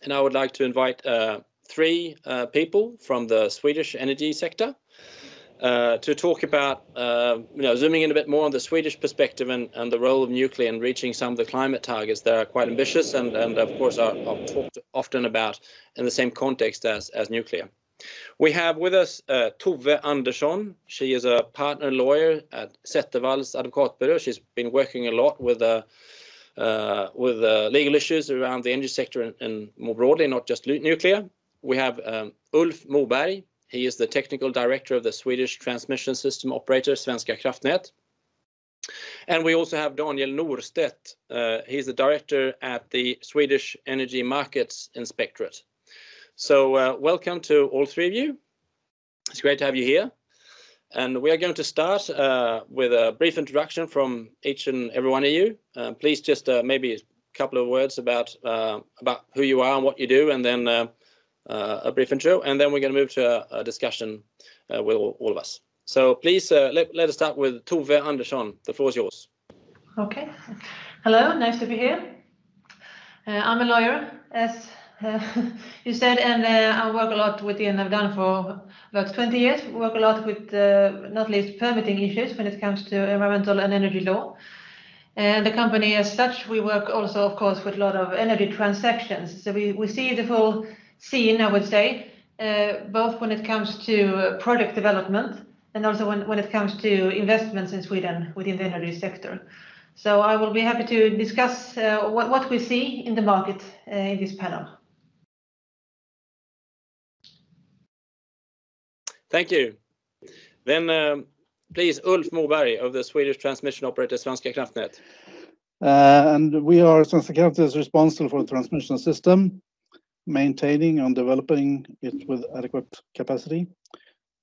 and I would like to invite three people from the Swedish energy sector to talk about, zooming in a bit more on the Swedish perspective and the role of nuclear in reaching some of the climate targets that are quite ambitious and of course are talked often about in the same context as nuclear. We have with us Tove Andersson. She is a partner lawyer at Setterwalls Advokatbyrå. She's been working a lot with legal issues around the energy sector and more broadly, not just nuclear. We have Ulf Moberg. He is the technical director of the Swedish transmission system operator, Svenska kraftnät. And we also have Daniel Norstedt. He's the director at the Swedish Energy Markets Inspectorate. So welcome to all three of you. It's great to have you here. And we are going to start with a brief introduction from each and every one of you. Please just maybe a couple of words about who you are and what you do, and then a brief intro, and then we're going to move to a discussion with all of us. So please let us start with Tove Andersson. The floor is yours. Okay. Hello, nice to be here. I'm a lawyer, as you said, and I work a lot with, and I've done for about 20 years, work a lot with not least permitting issues when it comes to environmental and energy law. And the company as such, we work also, of course, with a lot of energy transactions. So we see the full scene, I would say, both when it comes to project development and also when it comes to investments in Sweden within the energy sector. So I will be happy to discuss what we see in the market in this panel. Thank you. Then please, Ulf Moberg of the Swedish transmission operator Svenska kraftnät. And we are, Svenska kraftnät is responsible for the transmission system, maintaining and developing it with adequate capacity.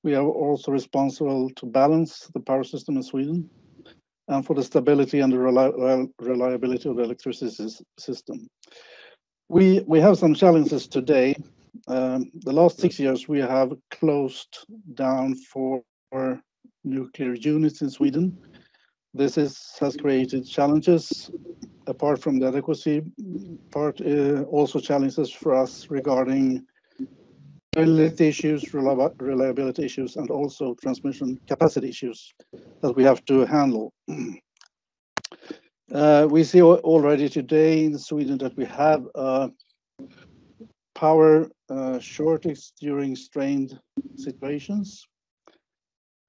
We are also responsible to balance the power system in Sweden and for the stability and the reliability of the electricity system. We have some challenges today. The last 6 years we have closed down 4 nuclear units in Sweden. This has created challenges. Apart from the adequacy part, also challenges for us regarding reliability issues, and also transmission capacity issues that we have to handle. We see already today in Sweden that we have a power shortage during strained situations.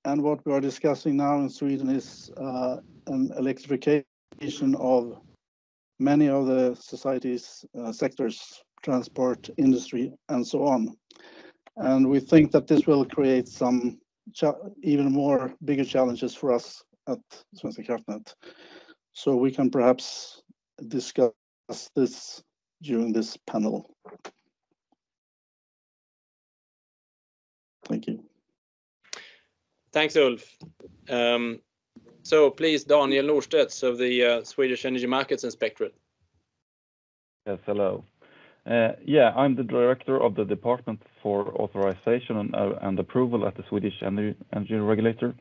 And what we are discussing now in Sweden is an electrification of many of the society's sectors, transport, industry, and so on. And we think that this will create some even more bigger challenges for us at Svenska kraftnät. So we can perhaps discuss this during this panel. Thank you. Thanks, Ulf. So please, Daniel Norstedt of the Swedish Energy Markets Inspectorate. Yes, hello. I'm the director of the Department for Authorization and Approval at the Swedish Energy Regulator.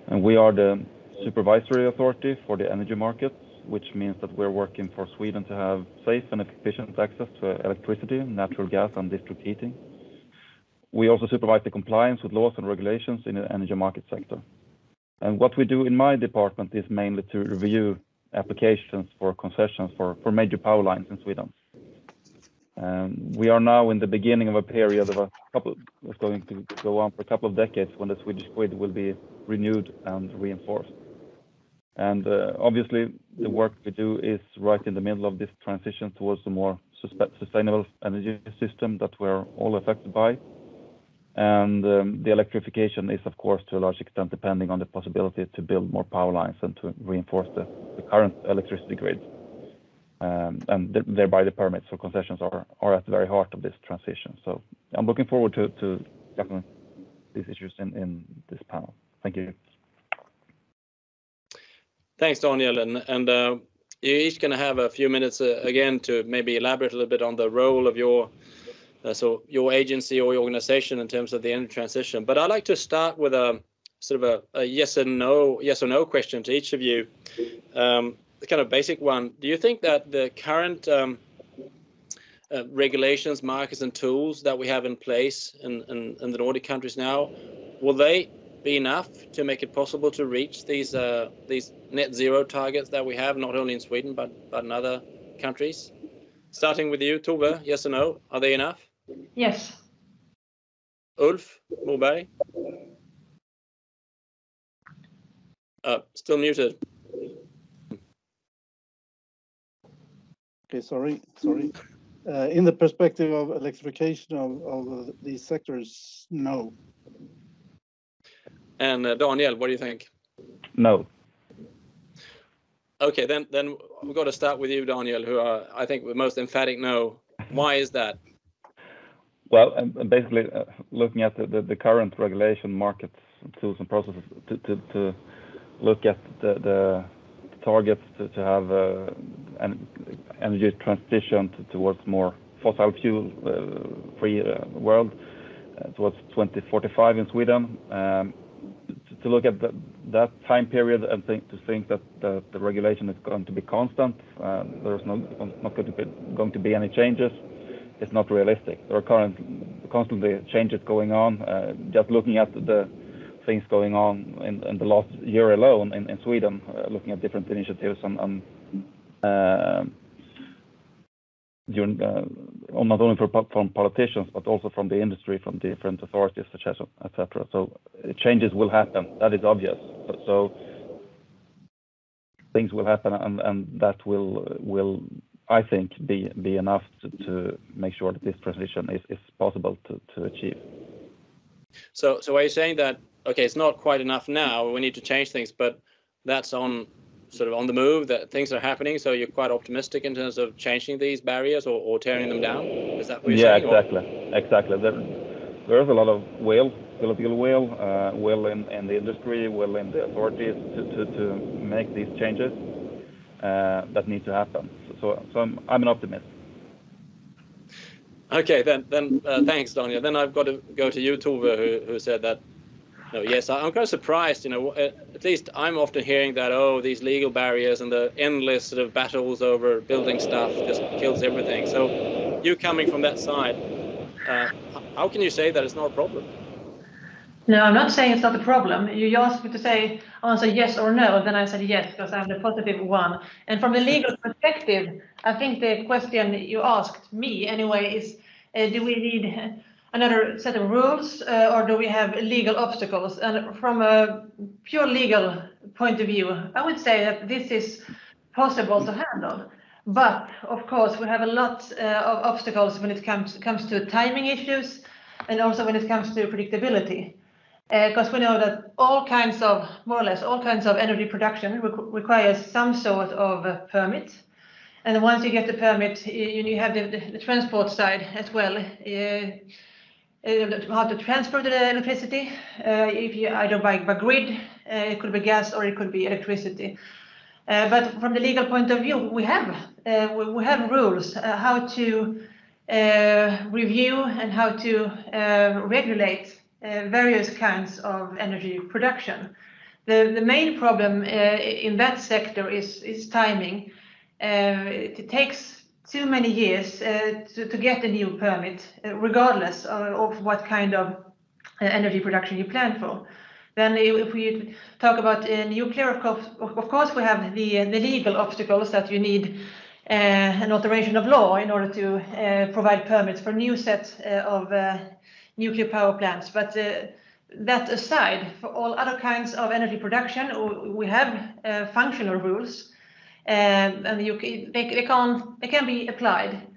And we are the supervisory authority for the energy markets, which means that we're working for Sweden to have safe and efficient access to electricity, natural gas, and district heating. We also supervise the compliance with laws and regulations in the energy market sector. And what we do in my department is mainly to review applications for concessions for major power lines in Sweden. We are now in the beginning of a period of that's going to go on for a couple of decades when the Swedish grid will be renewed and reinforced. And obviously, the work we do is right in the middle of this transition towards a more sustainable energy system that we're all affected by. And the electrification is, of course, to a large extent depending on the possibility to build more power lines and to reinforce the current electricity grid. And thereby the permits or concessions are at the very heart of this transition. So I'm looking forward to tackling these issues in this panel. Thank you. Thanks, Daniel. And you're each going to have a few minutes again to maybe elaborate a little bit on the role of your agency or your organization in terms of the energy transition. But I'd like to start with a sort of a yes or no question to each of you. The kind of basic one. Do you think that the current regulations, markets, and tools that we have in place in the Nordic countries now, will they be enough to make it possible to reach these net zero targets that we have, not only in Sweden but in other countries? Starting with you, Tove, yes or no? Are they enough? Yes. Ulf Moberg? Still muted. Okay, sorry. In the perspective of electrification of these sectors, no. And Daniel, what do you think? No. Okay, then we've got to start with you, Daniel, who are, I think, the most emphatic no. Why is that? Well, and basically looking at the current regulation, markets, tools and processes to look at the targets to have an energy transition towards more fossil fuel free world towards 2045 in Sweden. To look at that time period and think that the regulation is going to be constant, there's not going to be any changes. It's not realistic. There are constantly changes going on. Just looking at the things going on in the last year alone in Sweden, looking at different initiatives and not only from politicians but also from the industry, from different authorities, etc. So changes will happen. That is obvious. So things will happen, and that will I think be enough to make sure that this transition is possible to achieve. So are you saying that, okay, it's not quite enough now, we need to change things, but that's on the move, that things are happening, so you're quite optimistic in terms of changing these barriers or tearing them down? Is that what you're saying? Exactly. There is a lot of political will in the industry, will in the authorities to make these changes that need to happen. So I'm an optimist. Okay, then thanks, Daniel. Then I've got to go to you, Tove, who said that. No, yes, I'm kind of surprised. At least I'm often hearing that, these legal barriers and the endless battles over building stuff just kills everything. So you coming from that side, how can you say that it's not a problem? No, I'm not saying it's not a problem. You asked me to answer yes or no, then I said yes because I'm the positive one. And from the legal perspective, I think the question you asked me anyway is, do we need another set of rules or do we have legal obstacles? And from a pure legal point of view, I would say that this is possible to handle. But of course, we have a lot of obstacles when it comes to timing issues and also when it comes to predictability. Because we know that more or less all kinds of energy production requires some sort of permit. And once you get the permit, you have the transport side as well. How to transport the electricity, if you either by grid, it could be gas or it could be electricity. But from the legal point of view, we have rules how to review and how to regulate various kinds of energy production. The main problem in that sector is timing. It takes too many years to get a new permit, regardless of what kind of energy production you plan for. Then if we talk about nuclear, of course we have the legal obstacles that you need an alteration of law in order to provide permits for new sets of nuclear power plants. But that aside, for all other kinds of energy production, we have functional rules, and they can be applied.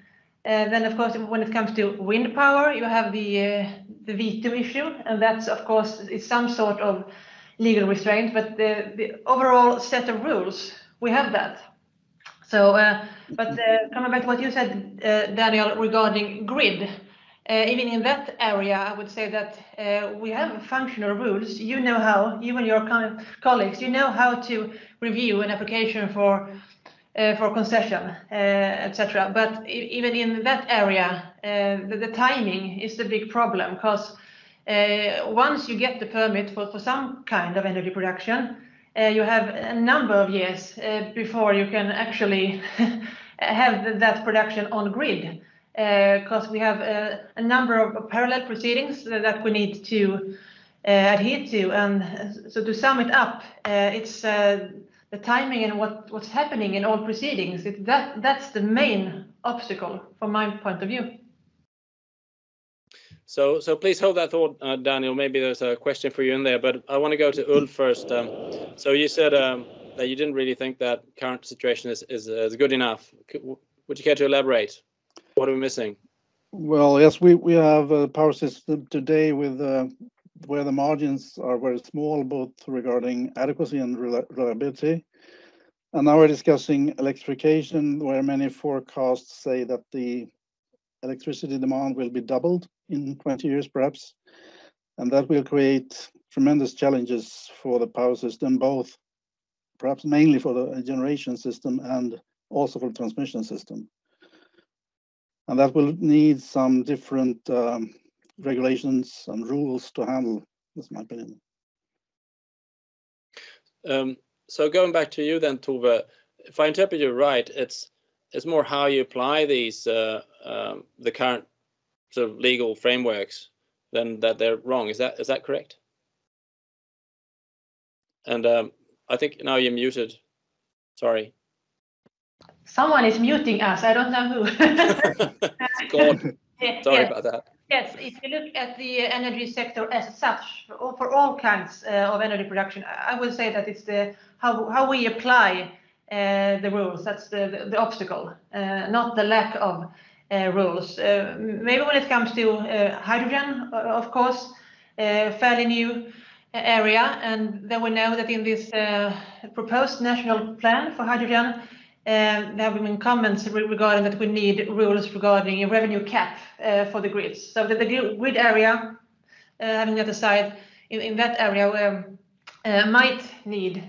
Then, of course, when it comes to wind power, you have the veto issue, and that's, of course, is some sort of legal restraint. But the overall set of rules, we have that. So, but coming back to what you said, Daniel, regarding grid, even in that area, I would say that we have functional rules. You know how, you and your colleagues, you know how to review an application for concession, etc. But even in that area, the timing is the big problem, because once you get the permit for some kind of energy production, you have a number of years before you can actually have that production on grid. because we have a number of parallel proceedings that we need to adhere to. And so to sum it up, it's the timing and what's happening in all proceedings. That's the main obstacle from my point of view. So please hold that thought, Daniel. Maybe there's a question for you in there, but I want to go to Ulf first. So you said that you didn't really think that current situation is good enough. Would you care to elaborate? What are we missing? Well, yes, we have a power system today with where the margins are very small, both regarding adequacy and reliability. And now we're discussing electrification, where many forecasts say that the electricity demand will be doubled in 20 years, perhaps. And that will create tremendous challenges for the power system, both perhaps mainly for the generation system and also for the transmission system. And that will need some different regulations and rules to handle, that's my opinion. So going back to you then, Tove, if I interpret you right, it's more how you apply these the current sort of legal frameworks than that they're wrong. Is that correct? And I think now you're muted. Sorry. Someone is muting us. I don't know who. God. Sorry about that. Yes, if you look at the energy sector as such, for all kinds of energy production, I would say that it's how we apply the rules. That's the obstacle, not the lack of rules. Maybe when it comes to hydrogen, of course, fairly new area, and then we know that in this proposed national plan for hydrogen, there have been comments regarding that we need rules regarding a revenue cap for the grids. So the grid area, having that aside, in that area might need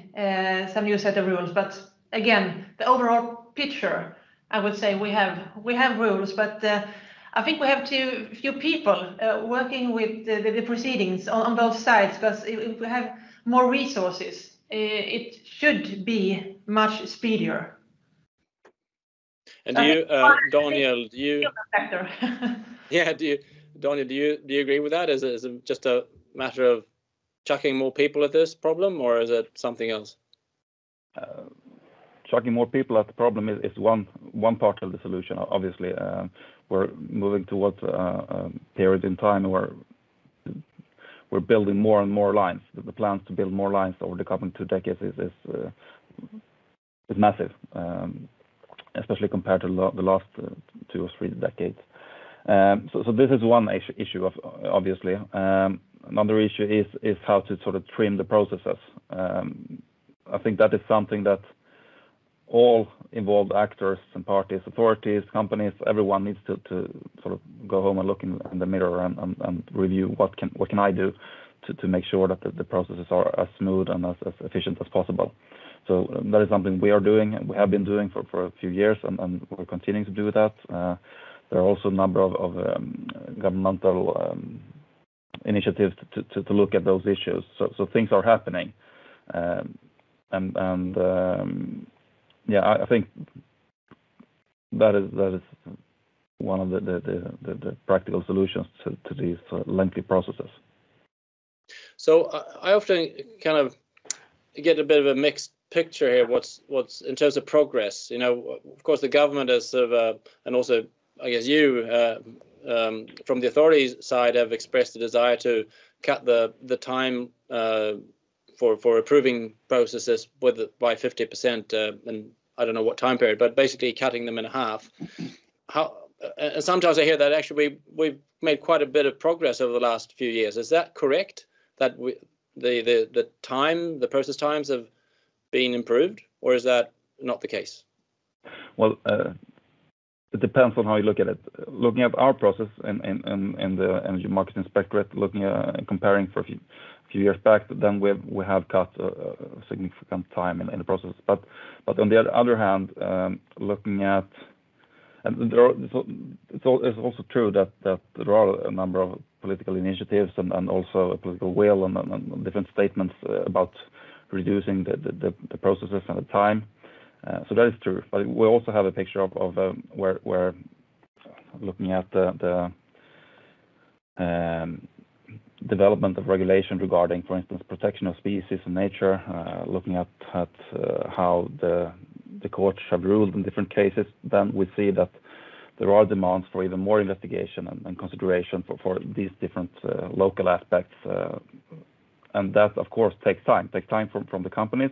some new set of rules. But again, the overall picture, I would say we have rules, but I think we have too few people working with the proceedings on both sides, because if we have more resources, it should be much speedier. And do you, Daniel, do you? Yeah, Daniel, do you agree with that? Is it just a matter of chucking more people at this problem, or is it something else? Chucking more people at the problem is one part of the solution. Obviously, we're moving towards a period in time where we're building more and more lines. The plans to build more lines over the coming 2 decades is massive. Especially compared to the last 2 or 3 decades. So this is one issue, obviously. Another issue is how to sort of trim the processes. I think that is something that all involved actors and parties, authorities, companies, everyone needs to sort of go home and look in the mirror and review what can I do to make sure that the processes are as smooth and as efficient as possible. So that is something we are doing, and we have been doing for a few years, and we're continuing to do that. There are also a number of governmental initiatives to look at those issues. So things are happening, I think that is one of the practical solutions to these lengthy processes. So I often kind of get a bit of a mixed picture here. What's in terms of progress? You know, of course, the government has sort of, and also I guess you from the authorities side have expressed a desire to cut the time for approving processes by 50%, and I don't know what time period, but basically cutting them in half. And sometimes I hear that actually we've made quite a bit of progress over the last few years. Is that correct? That the process times have been improved, or is that not the case? Well, it depends on how you look at it. Looking at our process in the Energy Market Inspectorate, looking at comparing for a few years back, then we have cut a significant time in the process. But on the other hand, looking at, and it's also true that there are a number of political initiatives and also a political will and different statements about reducing the processes and the time. So that is true. But we also have a picture of where looking at the development of regulation regarding, for instance, protection of species and nature, looking at how the courts have ruled in different cases, then we see that there are demands for even more investigation and consideration for these different local aspects. And that, of course, takes time from the companies,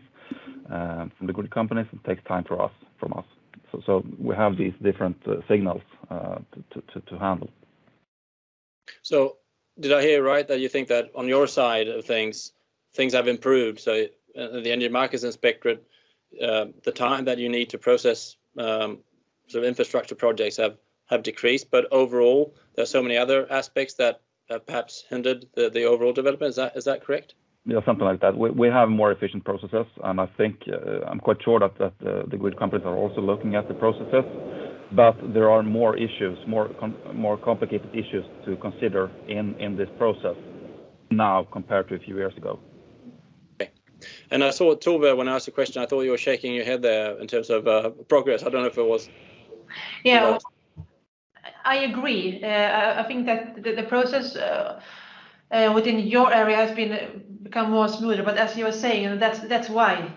from the grid companies, and takes time from us. So we have these different signals to handle. So did I hear right that you think that on your side of things have improved? So the Energy Markets Inspectorate, the time that you need to process sort of infrastructure projects have decreased, but overall there's so many other aspects that perhaps hindered the overall development. Is that correct? Yeah, something like that. We have more efficient processes, and I think I'm quite sure that the grid companies are also looking at the processes, but there are more issues, more complicated issues to consider in this process now compared to a few years ago. Okay. And I saw, Tove, when I asked a question, I thought you were shaking your head there in terms of progress. I don't know if it was. Yeah, I agree. I think that the process within your area has become more smoother, but as you were saying, that's why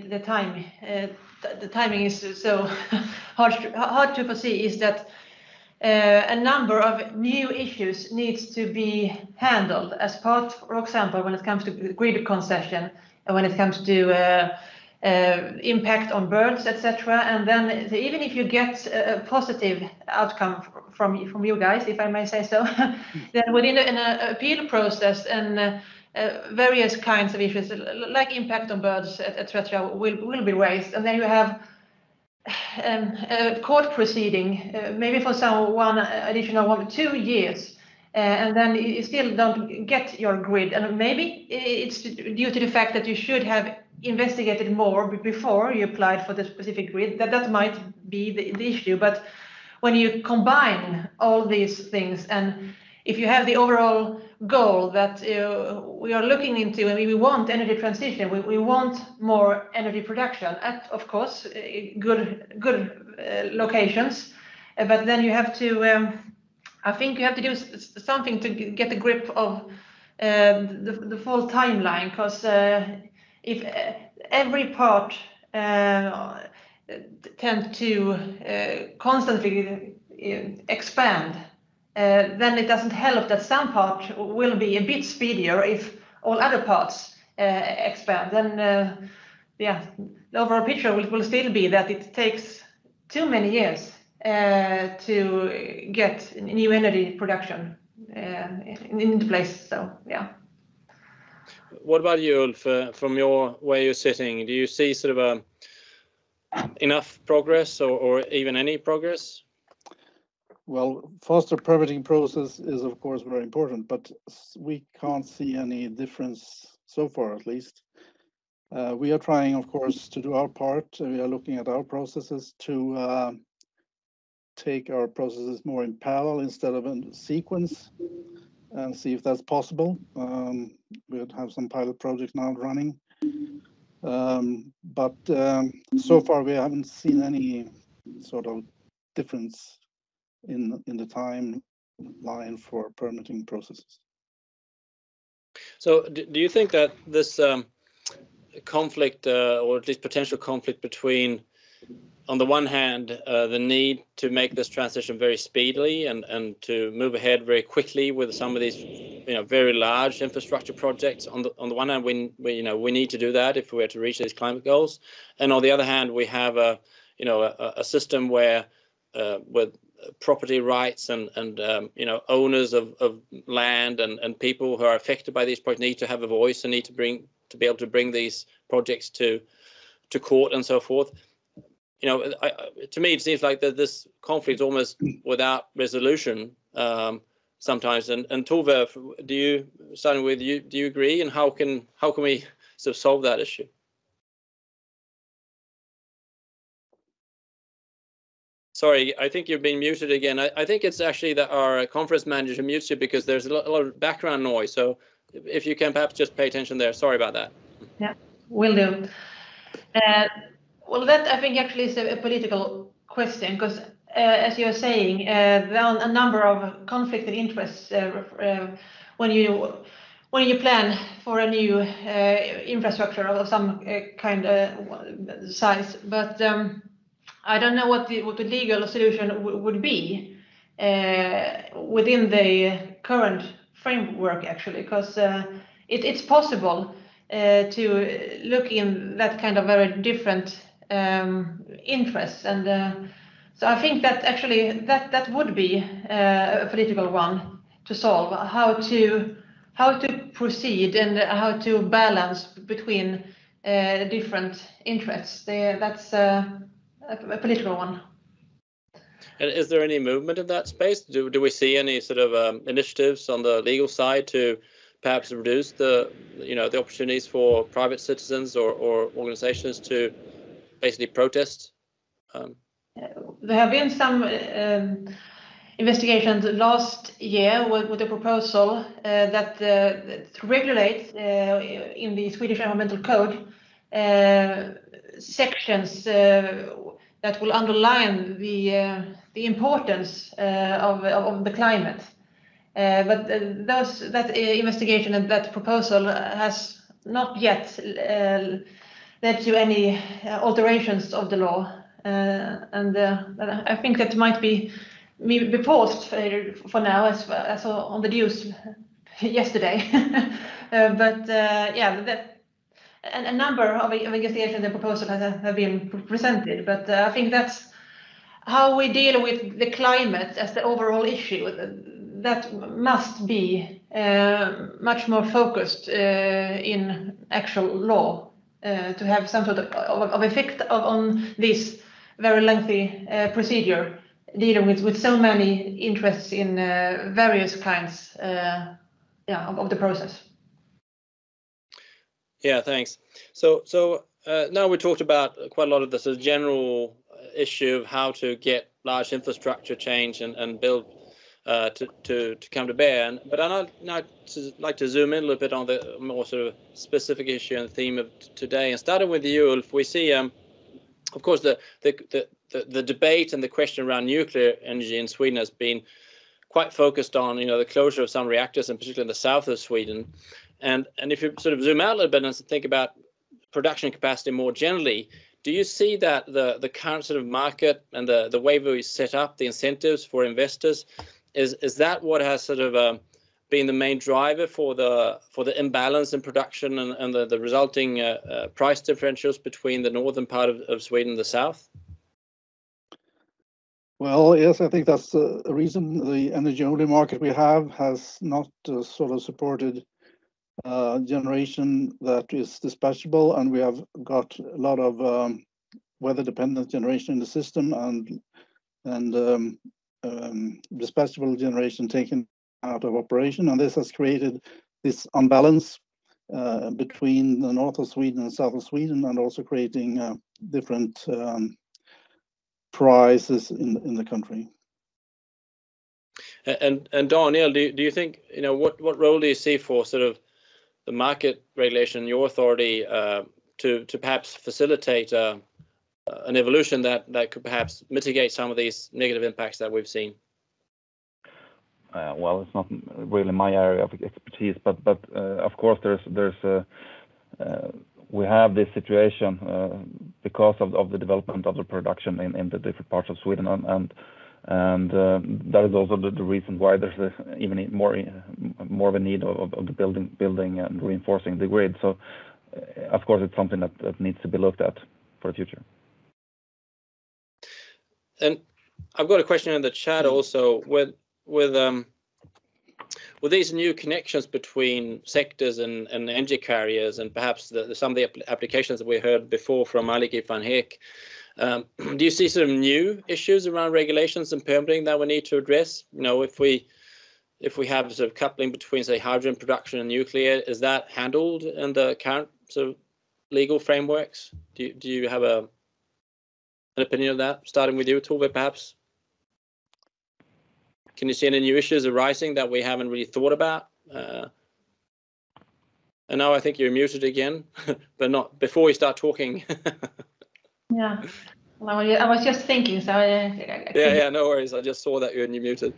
the timing is so hard to foresee. Is that a number of new issues needs to be handled as part, for example, when it comes to grid concession and when it comes to impact on birds, etc. And then even if you get a positive outcome from you guys, if I may say so, then within an appeal process and various kinds of issues like impact on birds, etc., will be raised, and then you have a court proceeding, maybe for one additional 2 years, and then you still don't get your grid, and maybe it's due to the fact that you should have investigated more before you applied for the specific grid. That might be the issue, but when you combine all these things, and if you have the overall goal that we are looking into, and we want energy transition, we want more energy production at, of course, good locations, but then you have to I think you have to do something to get a grip of the full timeline, because if every part tend to constantly expand, then it doesn't help that some part will be a bit speedier if all other parts expand. Then yeah, the overall picture will still be that it takes too many years to get new energy production into place. So yeah. What about you, Ulf? From where you're sitting, do you see sort of enough progress or even any progress? Well, faster permitting process is of course very important, but we can't see any difference so far, at least. We are trying, of course, to do our part. We are looking at our processes to take our processes more in parallel instead of in sequence, and see if that's possible. We'll have some pilot projects now running, but so far we haven't seen any sort of difference in the timeline for permitting processes. So do you think that this conflict, or at least potential conflict between, on the one hand, the need to make this transition very speedily and to move ahead very quickly with some of these, very large infrastructure projects. On the one hand, we need to do that if we are to reach these climate goals, and on the other hand, we have a system where with property rights and owners of land and people who are affected by these projects need to have a voice and need to be able to bring these projects to court and so forth. To me, it seems like that this conflict is almost without resolution sometimes. And Tove, starting with you, do you agree? And how can we sort of solve that issue? Sorry, I think you've been muted again. I think it's actually that our conference manager mutes you because there's a lot of background noise. So if you can perhaps just pay attention there. Sorry about that. Yeah, will do. Well, that I think actually is a political question, because as you're saying, there are a number of conflicted interests when you plan for a new infrastructure of some kind of size. But I don't know what the legal solution would be within the current framework, actually, because it's possible to look in that kind of very different interests, and so I think that actually that would be a political one to solve, how to proceed and how to balance between different interests. That's a political one. And is there any movement in that space? Do we see any sort of initiatives on the legal side to perhaps reduce the the opportunities for private citizens or organizations to basically protest? There have been some investigations last year with a proposal that to regulate in the Swedish Environmental Code sections that will underline the importance of the climate. But that investigation and that proposal has not yet led to any alterations of the law. And I think that might be paused for now, as on the news yesterday. But yeah, a number of investigations and proposals have been presented. But I think that's how we deal with the climate as the overall issue. That must be much more focused in actual law to have some sort of effect on this very lengthy procedure dealing with so many interests in various kinds of the process. Yeah, thanks. So now we talked about quite a lot of the sort of general issue of how to get large infrastructure change and build to come to bear. But I'd like to zoom in a little bit on the more sort of specific issue and theme of today. And starting with you, Ulf, we see, of course, the debate and the question around nuclear energy in Sweden has been quite focused on the closure of some reactors, and particularly in the south of Sweden. And if you sort of zoom out a little bit and think about production capacity more generally, do you see that the current sort of market and the way we set up the incentives for investors is that what has sort of been the main driver for the imbalance in production and the resulting price differentials between the northern part of Sweden and the south? Well, yes, I think that's a reason the energy-only market we have has not sort of supported generation that is dispatchable, and we have got a lot of weather-dependent generation in the system and dispatchable generation taken out of operation, and this has created this unbalance between the north of Sweden and south of Sweden, and also creating different prices in the country. And Daniel, do you think what role do you see for sort of the market regulation, your authority, to perhaps facilitate an evolution that could perhaps mitigate some of these negative impacts that we've seen? Well, it's not really my area of expertise, but of course we have this situation because of the development of the production in the different parts of Sweden, and that is also the reason why there's even more of a need of the building and reinforcing the grid. So of course it's something that needs to be looked at for the future. And I've got a question in the chat also with these new connections between sectors and energy carriers, and perhaps some of the applications that we heard before from Maliki van Heek. Do you see sort of new issues around regulations and permitting that we need to address? If we have sort of coupling between, say, hydrogen production and nuclear, is that handled in the current sort of legal frameworks? Do you have an opinion of that? Starting with you, Tove, perhaps. Can you see any new issues arising that we haven't really thought about? And now I think you're muted again, but not before we start talking. Yeah. I was just thinking, so yeah, no worries. I just saw that you're muted.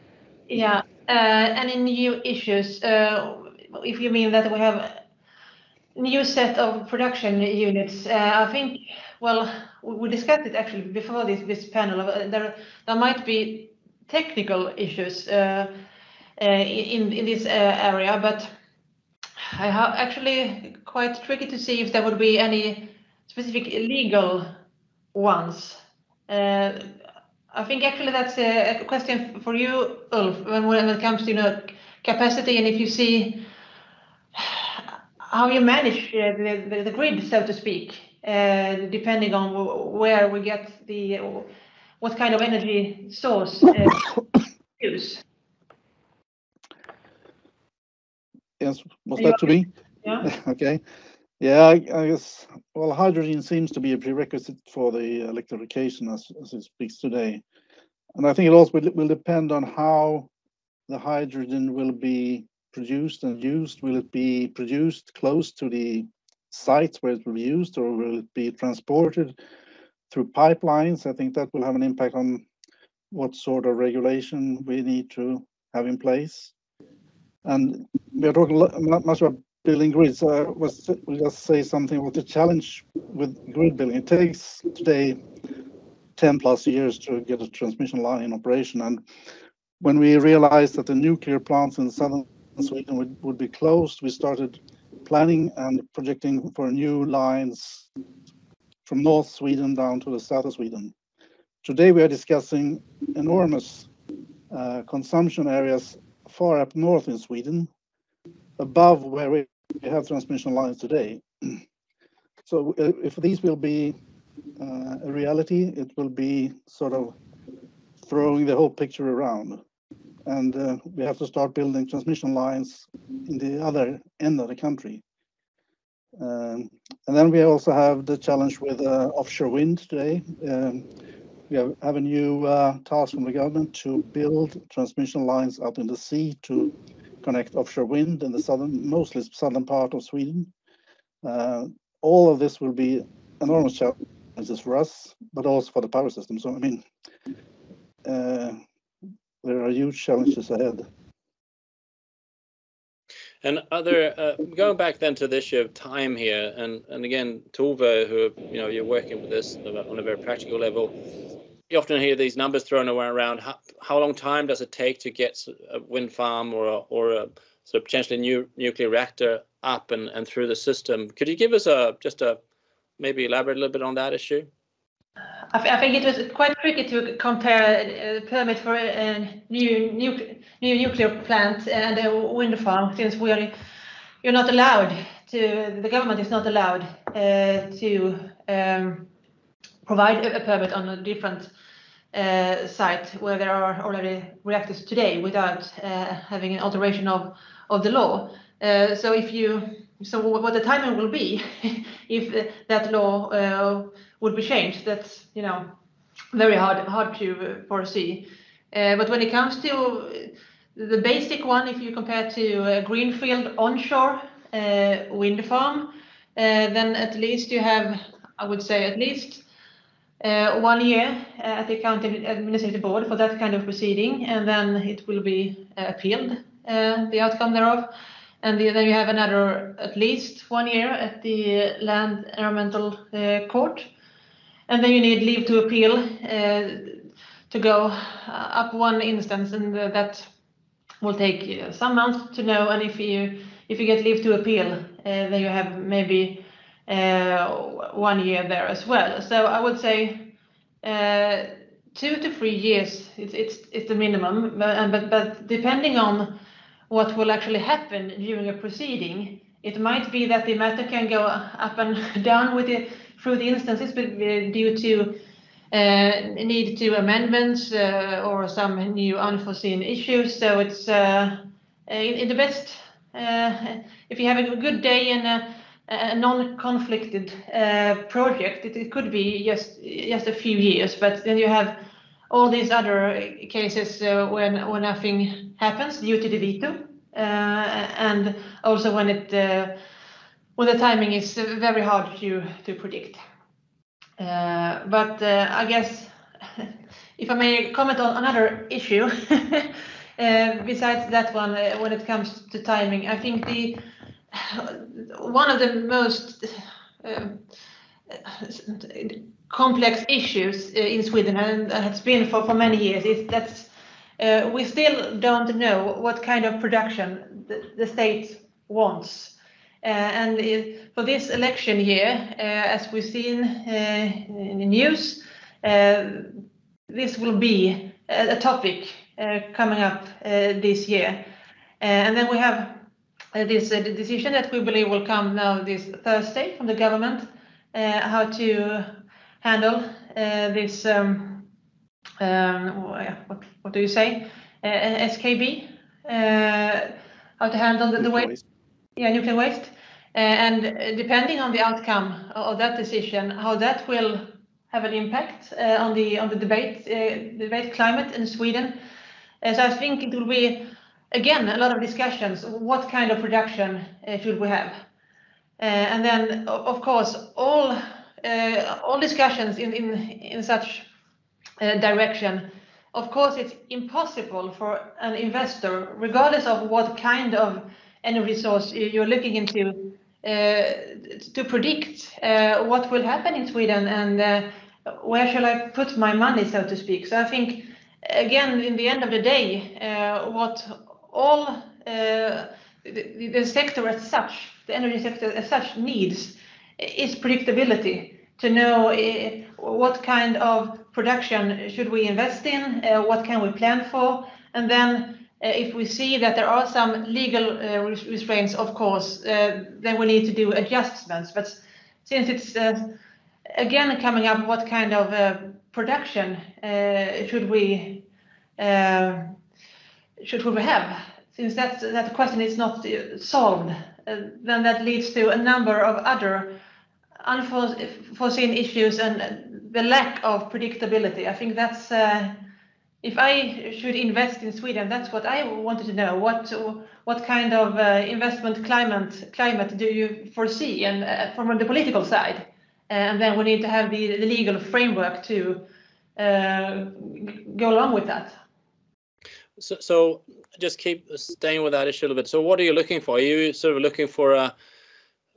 Yeah, any new issues? If you mean that we have new set of production units, I think, well, we discussed it actually before this panel. There might be technical issues in this area, but actually quite tricky to see if there would be any specific legal ones. I think actually that's a question for you, Ulf, when it comes to capacity, and if you see how you manage the grid, so to speak, depending on where we get what kind of energy source use. Yes, was that to me? Yeah. Okay. Yeah, I guess, well, hydrogen seems to be a prerequisite for the electrification as it speaks today. And I think it also will depend on how the hydrogen will be produced and used. Will it be produced close to the sites where it will be used, or will it be transported through pipelines? I think that will have an impact on what sort of regulation we need to have in place. And we are talking much about building grids. So I will just say something about the challenge with grid building. It takes today 10 plus years to get a transmission line in operation. And when we realized that the nuclear plants in southern Sweden would be closed, we started planning and projecting for new lines from North Sweden down to the south of Sweden. Today we are discussing enormous consumption areas far up north in Sweden, above where we have transmission lines today. So if these will be a reality, it will be sort of throwing the whole picture around. And we have to start building transmission lines in the other end of the country. And then we also have the challenge with offshore wind today. We have a new task from the government to build transmission lines out in the sea to connect offshore wind in the mostly southern part of Sweden. All of this will be enormous challenges for us, but also for the power system. So, I mean, there are huge challenges ahead. And going back then to the issue of time here, and again, Tove, who you're working with this on a very practical level, you often hear these numbers thrown around. How long time does it take to get a wind farm or a sort of potentially new nuclear reactor up and through the system? Could you give us maybe elaborate a little bit on that issue? I think it was quite tricky to compare a permit for a new nuclear plant and a wind farm, since you're not allowed to. The government is not allowed to provide a permit on a different site where there are already reactors today without having an alteration of the law. So what the timing will be if that law would be changed, that's very hard to foresee. But when it comes to the basic one, if you compare to a greenfield onshore wind farm, then at least you have, I would say, at least 1 year at the county administrative board for that kind of proceeding, and then it will be appealed, the outcome thereof. And then you have another at least 1 year at the land environmental court, and then you need leave to appeal to go up one instance, and that will take some months to know. And if you get leave to appeal, then you have maybe 1 year there as well. So I would say 2 to 3 years. It's the minimum, but depending on what will actually happen during a proceeding, it might be that the matter can go up and down through the instances, but due to need to amendments or some new unforeseen issues. So it's in the best, if you have a good day and a non-conflicted project, it could be just a few years, but then you have all these other cases when nothing happens due to the veto, and also when the timing is very hard to predict. But I guess if I may comment on another issue besides that one, when it comes to timing, I think one of the most complex issues in Sweden, and has been for many years, is that we still don't know what kind of production the state wants. And for this election year, as we've seen in the news, this will be a topic coming up this year. And then we have this decision that we believe will come now this Thursday from the government, how to handle this, what do you say, SKB, how to handle the waste. Yeah, nuclear waste. And depending on the outcome of that decision, how that will have an impact on the debate climate in Sweden. So I think it will be, again, a lot of discussions. What kind of production should we have? And then, of course, all discussions in such direction. Of course, it's impossible for an investor, regardless of what kind of energy source you're looking into, to predict what will happen in Sweden and where shall I put my money, so to speak. So I think, again, in the end of the day, what all the sector as such, the energy sector as such, needs is predictability, to know what kind of production should we invest in, what can we plan for, and then if we see that there are some legal restraints, of course, then we need to do adjustments. But since it's again coming up, what kind of production should we have? Since that question is not solved, then that leads to a number of other unforeseen issues and the lack of predictability. I think that's, if I should invest in Sweden, that's what I wanted to know. What kind of investment climate do you foresee, and from the political side? And then we need to have the legal framework to go along with that. So just keep staying with that issue a little bit. So what are you looking for? Are you sort of looking for a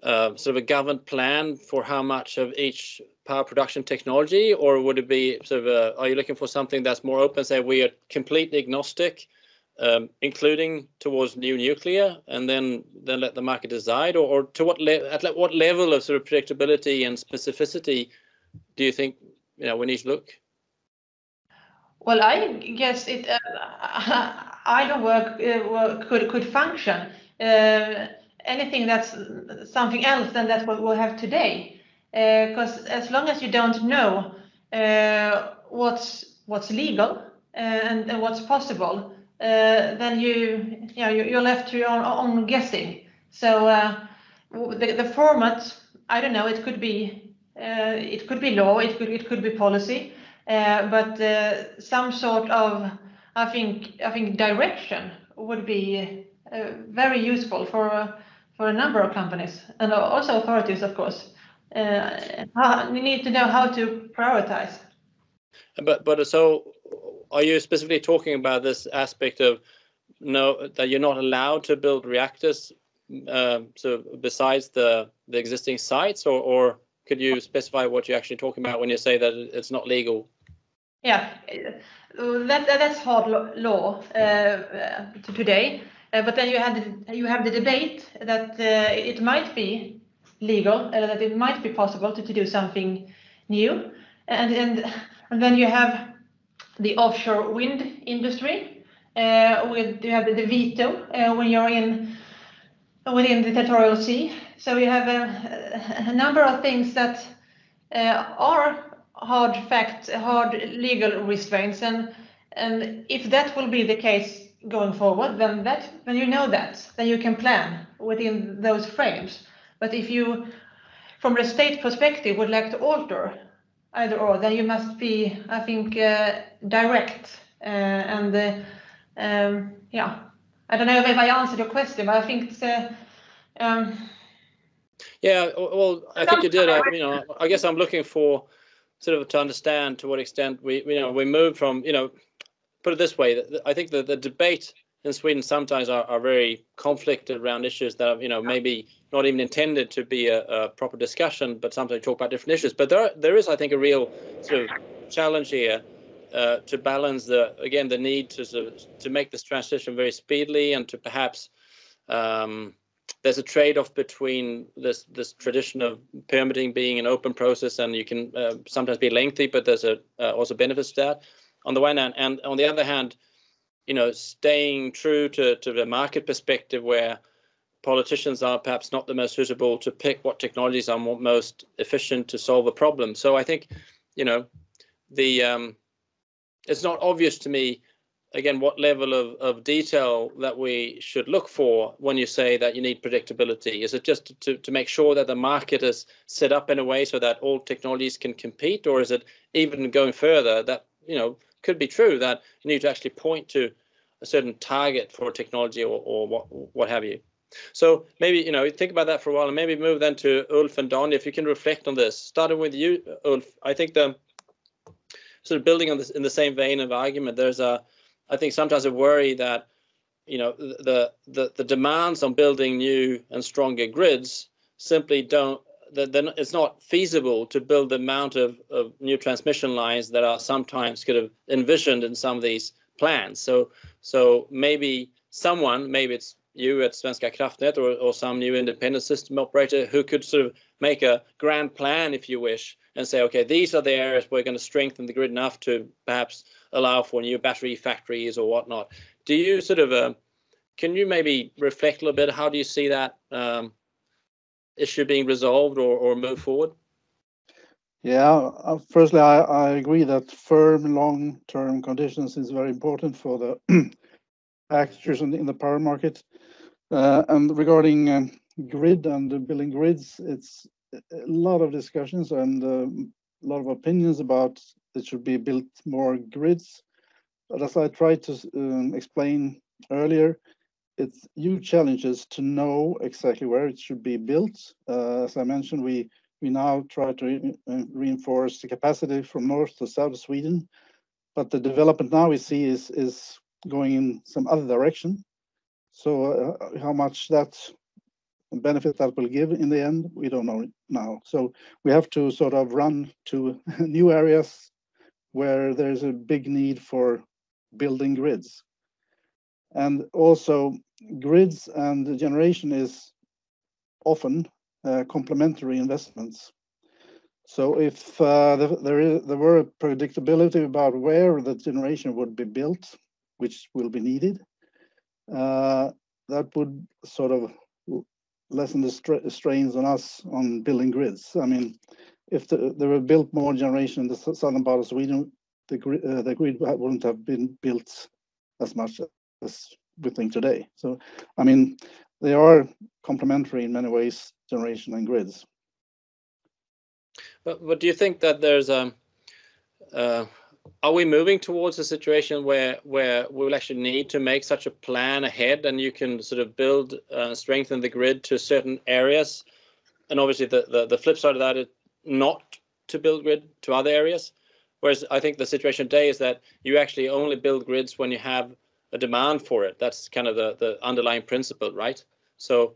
sort of a government plan for how much of each power production technology, or would it be sort of are you looking for something that's more open, say we are completely agnostic, including towards new nuclear, and then let the market decide, or to what at what level of sort of predictability and specificity do you think we need to look? Well, I guess it either work could function. Anything that's something else than that's what we'll have today, because as long as you don't know what's legal and what's possible, then you're left to your own guessing. So the format, I don't know. It could be law. It could be policy, but some sort of I think direction would be very useful for a number of companies and also authorities, of course. We need to know how to prioritize. But so, are you specifically talking about this aspect of that you're not allowed to build reactors, so besides the existing sites, or could you specify what you're actually talking about when you say that it's not legal? Yeah, that's hard law today. But then you have the debate that it might be legal, that it might be possible to do something new, and then you have the offshore wind industry. You have the veto when you're within the territorial sea. So you have a number of things that are hard legal restraints, and if that will be the case going forward, then you know that, then you can plan within those frames. But if you, from the state perspective, would like to alter either or, then you must be, I think, direct and yeah. I don't know if I answered your question, but I think it's yeah, well, I think you did. I guess I'm looking for sort of to understand to what extent we move from, put it this way, I think the debate in Sweden sometimes are very conflicted around issues that are, maybe not even intended to be a proper discussion, but sometimes talk about different issues. But there is, I think, a real sort of challenge here to balance the need to make this transition very speedily, and to perhaps there's a trade-off between this tradition of permitting being an open process, and you can sometimes be lengthy, but there's also benefits to that on the one hand, and on the other hand, staying true to the market perspective, where politicians are perhaps not the most suitable to pick what technologies are most efficient to solve a problem. So I think, it's not obvious to me, again, what level of detail that we should look for when you say that you need predictability. Is it just to make sure that the market is set up in a way so that all technologies can compete, or is it even going further that, could be true that you need to actually point to a certain target for technology or what have you? So maybe, think about that for a while, and maybe move then to Ulf and Don, if you can reflect on this. Starting with you, Ulf, I think sort of building on this in the same vein of argument, there's I think sometimes a worry that, the demands on building new and stronger grids simply don't, then it's not feasible to build the amount of new transmission lines that are sometimes kind of envisioned in some of these plans. So maybe it's you at Svenska kraftnät or some new independent system operator who could sort of make a grand plan, if you wish, and say, okay, these are the areas we're going to strengthen the grid enough to perhaps allow for new battery factories or whatnot. Do you sort of, can you maybe reflect a little bit? How do you see that issue being resolved or move forward? Yeah, firstly, I agree that firm long-term conditions is very important for the actors in the power market. And regarding grid and building grids, it's a lot of discussions and a lot of opinions about it should be built more grids. But as I tried to explain earlier, it's huge challenges to know exactly where it should be built. As I mentioned, we now try to reinforce the capacity from north to south of Sweden, but the development now we see is going in some other direction. So how much that benefit that will give in the end, we don't know now. So we have to sort of run to new areas where there's a big need for building grids. And also grids and generation is often complementary investments. So if there were a predictability about where the generation would be built, which will be needed, that would sort of lessen the strains on us on building grids. I mean, if there were built more generation in the southern part of Sweden, the grid wouldn't have been built as much as we think today. So, I mean, they are complementary in many ways, generation and grids. But do you think that there's are we moving towards a situation where we'll actually need to make such a plan ahead, and you can sort of build strengthen the grid to certain areas, and obviously the flip side of that is not to build grid to other areas? Whereas I think the situation today is that you actually only build grids when you have a demand for it. That's kind of the underlying principle, right? So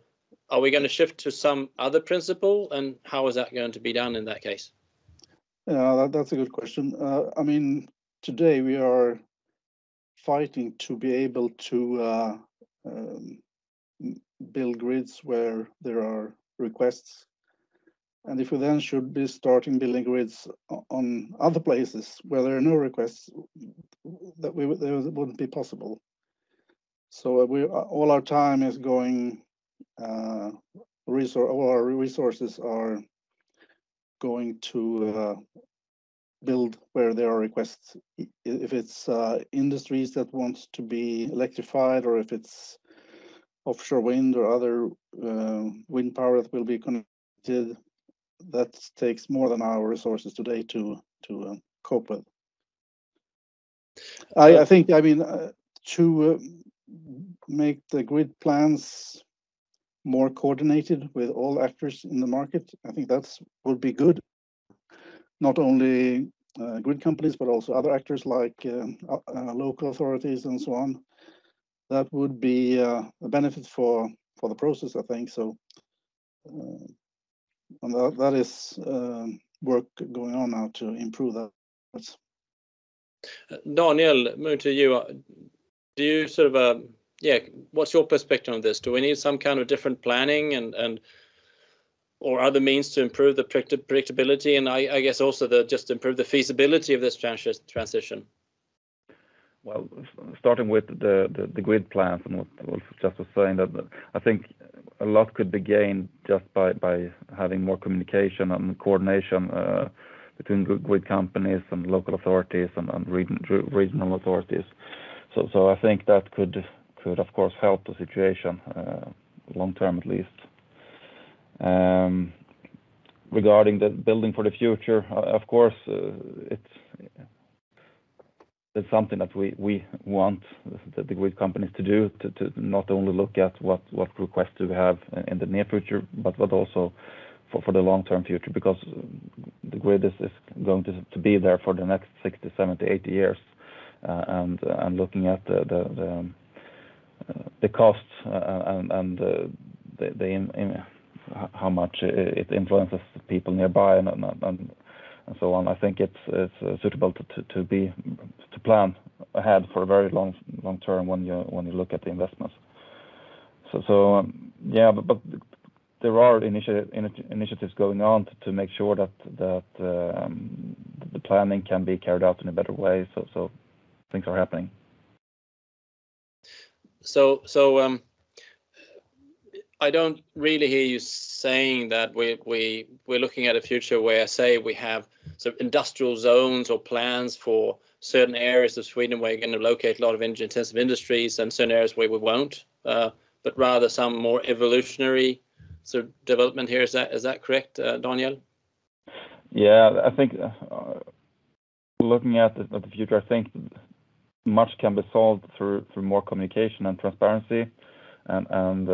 are we going to shift to some other principle, and how is that going to be done in that case? Yeah, that's a good question. I mean, today we are fighting to be able to build grids where there are requests. And if we then should be starting building grids on other places where there are no requests, that wouldn't be possible. So all our time is going, all our resources are going to build where there are requests. If it's industries that want to be electrified, or if it's offshore wind or other wind power that will be connected, that takes more than our resources today to cope with. I think, I mean, to make the grid plans more coordinated with all actors in the market, I think that's would be good. not only grid companies, but also other actors like local authorities and so on. That would be a benefit for the process, I think. So, and that is work going on now to improve that. Daniel, moving to you. Do you sort of what's your perspective on this? Do we need some kind of different planning and or other means to improve the predictability, and I guess also just improve the feasibility of this transition? Well, starting with the grid plans and what Ulf just was saying, that I think a lot could be gained just by having more communication and coordination between grid companies and local authorities and regional authorities. So I think that could of course help the situation long term at least. Regarding the building for the future, of course, it's something that we want the grid companies to do, to not only look at what requests do we have in the near future, but also for the long-term future, because the grid is going to be there for the next 60, 70, 80 years, and looking at the costs and how much it influences people nearby and so on. I think it's suitable to plan ahead for a very long term when you look at the investments. So yeah, but there are initiatives going on to make sure that the planning can be carried out in a better way. So things are happening. So I don't really hear you saying that we're looking at a future where, say, we have sort of industrial zones or plans for certain areas of Sweden where you're going to locate a lot of energy-intensive industries, and certain areas where we won't, but rather some more evolutionary sort of development here. Is that correct, Daniel? Yeah, I think looking at the future, I think much can be solved through more communication and transparency. And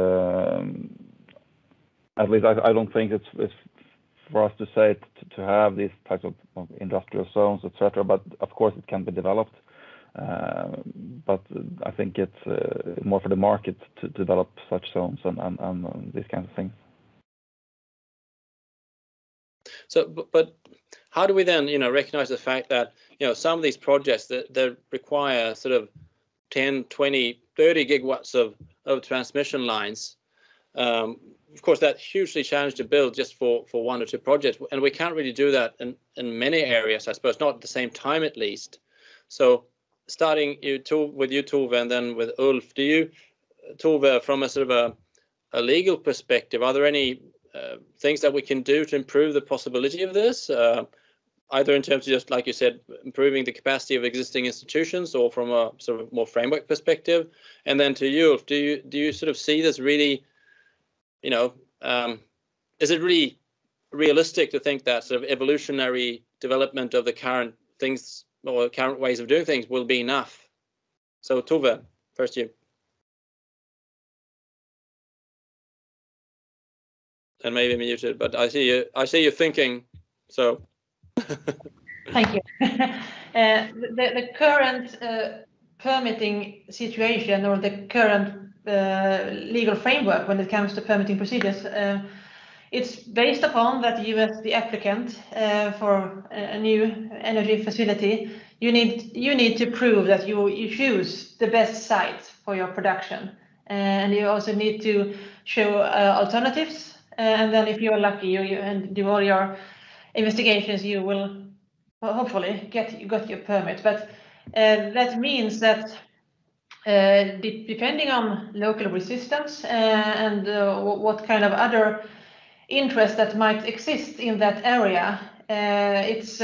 at least I don't think it's for us to say to have these types of industrial zones, etc. But of course it can be developed. But I think it's more for the market to develop such zones and these kinds of things. So, but how do we then, recognize the fact that, some of these projects that require sort of 10, 20, 30 gigawatts of transmission lines, of course, that's hugely challenging to build just for one or two projects, and we can't really do that in many areas, I suppose, not at the same time at least. So, starting with you, Tove, and then with Ulf, do you, Tove, from a sort of a legal perspective, are there any things that we can do to improve the possibility of this? Either in terms of just, like you said, improving the capacity of existing institutions, or from a sort of more framework perspective. And then to you, do you sort of see this really, is it really realistic to think that sort of evolutionary development of the current things or current ways of doing things will be enough? So Tove, first you. And maybe muted, but I see you thinking, so. Thank you. The current permitting situation, or the current legal framework when it comes to permitting procedures, it's based upon that you, as the applicant for a new energy facility, you need to prove that you choose the best site for your production, and you also need to show alternatives. And then, if you're lucky, and do all your investigations, you will hopefully get your permit. But that means that depending on local resistance and what kind of other interest that might exist in that area, it's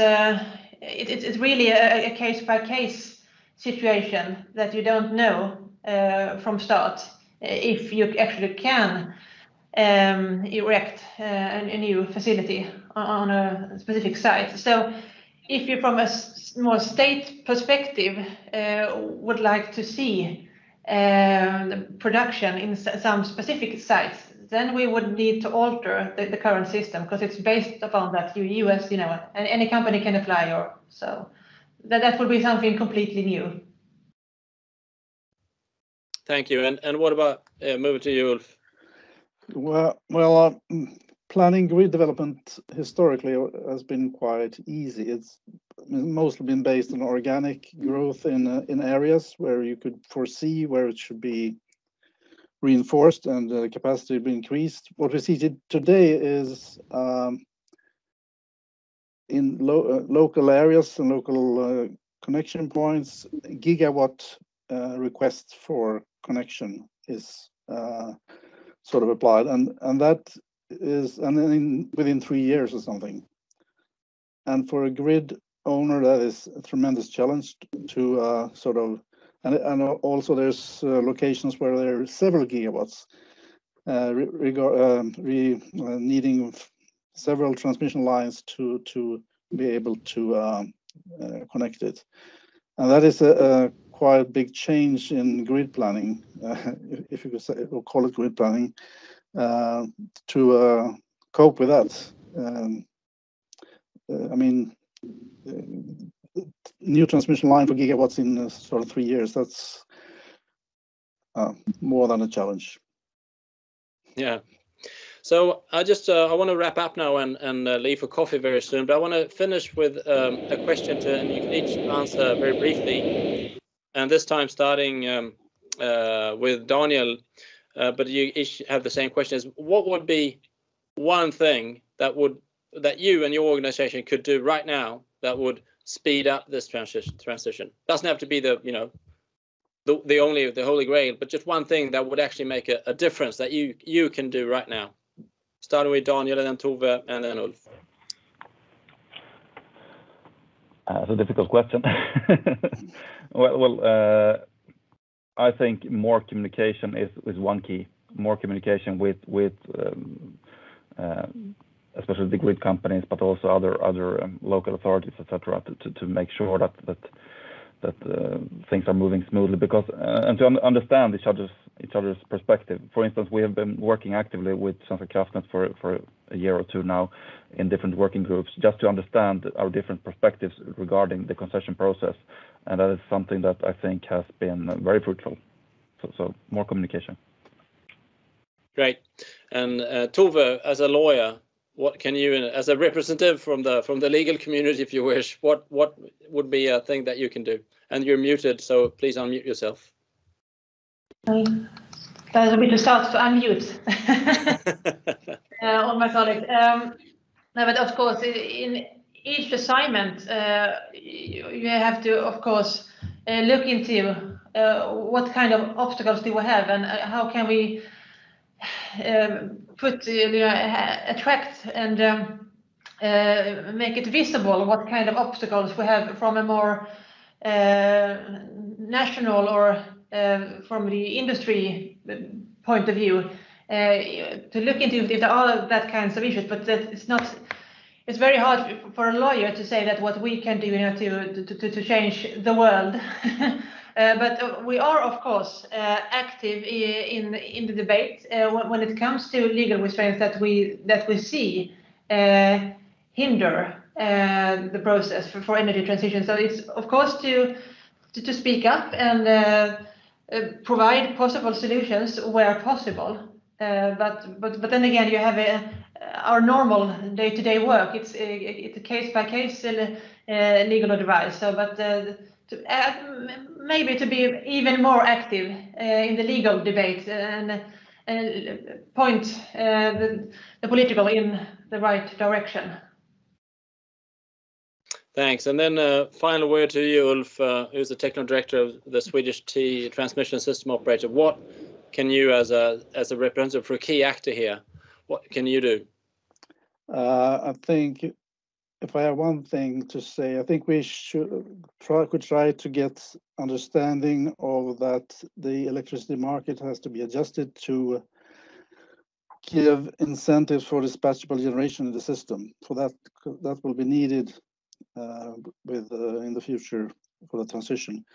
really a case-by-case situation that you don't know from start if you actually can erect a new facility on a specific site. So if you, from a more state perspective, would like to see the production in some specific sites, then we would need to alter the current system, because it's based upon that US, and any company can apply, or so that would be something completely new. Thank you. And what about moving to you, Ulf? Well, planning grid development historically has been quite easy. It's mostly been based on organic growth in areas where you could foresee where it should be reinforced and the capacity be increased. What we see today is in local areas and local connection points, gigawatt requests for connection is sort of applied, and that is within 3 years or something. And for a grid owner, that is a tremendous challenge to sort of, and also there's locations where there are several gigawatts needing several transmission lines to be able to connect it. And that is a quite big change in grid planning, if you could say, or call it grid planning, to cope with that. I mean, new transmission line for gigawatts in sort of 3 years, that's more than a challenge. Yeah. So I want to wrap up now and leave for coffee very soon, but I want to finish with a question and you can each answer very briefly. And this time starting with Daniel, but you each have the same question: is what would be one thing that you and your organization could do right now that would speed up this transition? Doesn't have to be the the holy grail, but just one thing that would actually make a difference that you can do right now. Starting with Daniel, and then Tove, and then Ulf. It's a difficult question. Well, I think more communication is one key. More communication with especially the grid companies, but also other local authorities, etc., to make sure that things are moving smoothly, because and to understand each other's perspective. For instance, we have been working actively with Svenska kraftnät for a year or two now in different working groups, just to understand our different perspectives regarding the concession process, and that is something that I think has been very fruitful. So more communication. Great. And Tove, as a lawyer, what can you, as a representative from the legal community, if you wish, what would be a thing that you can do? And you're muted, so please unmute yourself. That's a bit to start to unmute all my colleagues. No, but of course, in each assignment, you have to, of course, look into what kind of obstacles do we have, and how can we attract and make it visible what kind of obstacles we have from a more national or from the industry point of view, to look into if there are that kinds of issues. But that it's very hard for a lawyer to say that what we can do to change the world. But we are, of course, active in the debate when it comes to legal restraints that we see hinder the process for energy transition. So it's, of course, to speak up and provide possible solutions where possible. But then again, you have our normal day-to-day work. It's a case-by-case legal advice. So, but maybe to be even more active in the legal debate and point the political in the right direction. Thanks. And then final word to you, Ulf, who's the technical director of the Swedish transmission system operator. What can you, as a representative for a key actor here, what can you do? I think if I have one thing to say, I think we could try to get understanding of that the electricity market has to be adjusted to give incentives for dispatchable generation in the system. For that will be needed in the future for the transition.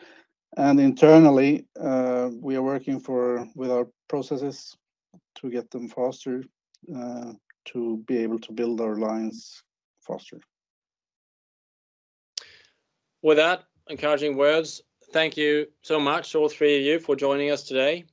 And internally, we are working with our processes to get them faster, to be able to build our lines faster. With that encouraging words, thank you so much, all three of you, for joining us today.